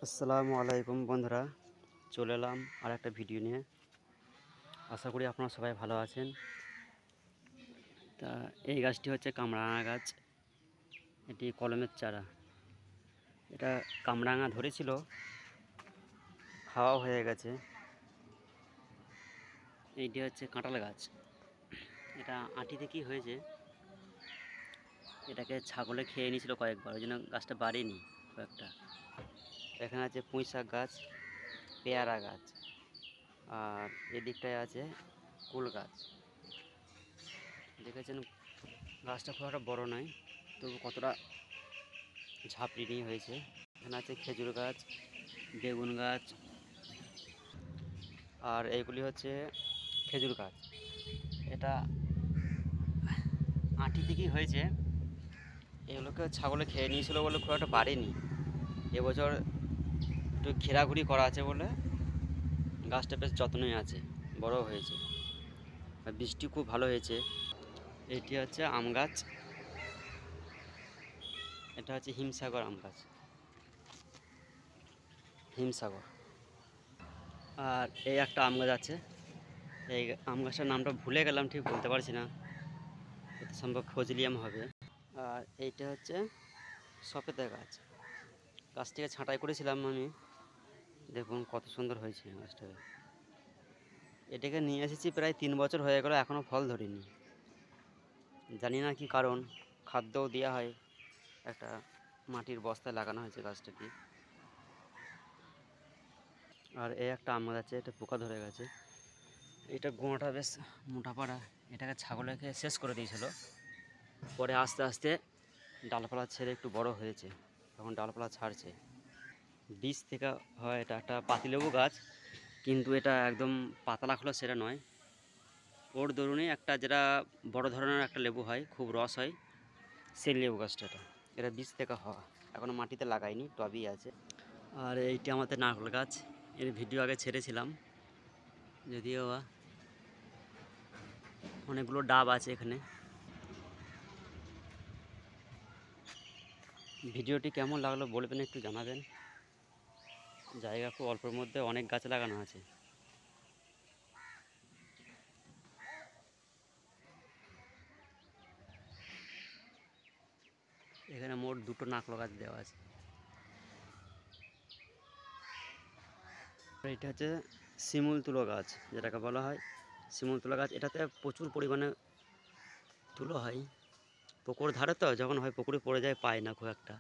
আসসালামু আলাইকুম বন্ধুরা, চলে এলাম আর একটা ভিডিও নিয়ে। আশা করি আপনারা সবাই ভালো আছেন। তা এই গাছটি হচ্ছে কামরাঙা গাছ। এটি কলমের চারা। এটা কামরাঙা ধরেছিল, খাওয়া হয়ে গেছে। এইটি হচ্ছে কাঁঠাল গাছ। এটা আঁটি থেকেই হয়েছে। এটাকে ছাগলে খেয়ে নিয়েছিল কয়েকবার, ওই জন্য গাছটা বাড়েনি খুব একটা। এখানে আছে পুঁই শাক গাছ, পেয়ারা গাছ, আর এদিকটায় আছে কুল গাছ। দেখেছেন গাছটা খুব একটা বড় নয়, তবু কতটা ঝাঁপড়ি নিয়ে হয়েছে। এখানে আছে খেজুর গাছ, বেগুন গাছ, আর এইগুলি হচ্ছে খেজুর গাছ। এটা আঁটি থেকেই হয়েছে। এগুলোকে ছাগলে খেয়ে নিয়েছিল বলে খুব একটা বাড়েনি। এবছর একটু ঘেরাঘুরি করা আছে বলে গাছটা বেশ যত্নই আছে, বড় হয়েছে, আর বৃষ্টি খুব ভালো হয়েছে। এটি হচ্ছে আম গাছ। এটা হচ্ছে হিমসাগর আম গাছ, হিমসাগর। আর এই একটা আম গাছ আছে। এই আম গাছটার নামটা ভুলে গেলাম, ঠিক বলতে পারছি না, এতে সম্ভব ফজলিয়াম হবে। আর এইটা হচ্ছে সপেতা গাছ। গাছ থেকে ছাঁটাই করেছিলাম আমি, দেখুন কত সুন্দর হয়েছে গাছটাকে। এটাকে নিয়ে এসেছি প্রায় 3 বছর হয়ে গেল, এখনও ফল ধরেনি। জানি না কি কারণ, খাদ্যও দেওয়া হয়, একটা মাটির বস্তায় লাগানো হয়েছে গাছটাকে। আর এই একটা আম গাছ আছে, এটা পোকা ধরে গেছে। এটা গোঁড়াটা বেশ মোটা পাড়া, এটাকে ছাগলকে শেষ করে দিয়েছিল। পরে আস্তে আস্তে ডালপালা ছেড়ে একটু বড় হয়েছে, তখন ডালপালা ছাড়ছে। বীজ থেকে হয়। এটা একটা পাতিলেবু গাছ, কিন্তু এটা একদম পাতলা খোলা সেটা নয়। ওর দরুনই একটা যেটা বড় ধরনের একটা লেবু হয়, খুব রস হয়, সেই লেবু গাছটা। এটা বীজ থেকে হওয়া, এখনও মাটিতে লাগাইনি, টবই আছে। আর এইটি আমাদের নারকেল গাছ। এর ভিডিও আগে ছেড়েছিলাম, যদিও অনেকগুলো ডাব আছে এখানে। ভিডিওটি কেমন লাগলো বলবেন, একটু জানাবেন। জায়গা খুব অল্পের মধ্যে অনেক গাছ লাগানো আছে। এখানে মোট 2টো নারকেল গাছ দেওয়া আছে। এটা হচ্ছে শিমুল তুলো গাছ, যেটাকে বলা হয় শিমুল তুলো গাছ। এটাতে প্রচুর পরিমাণে তুলো হয়। পুকুর ধারে তো, যখন হয় পুকুরে পড়ে যায়, পায় না খুব একটা।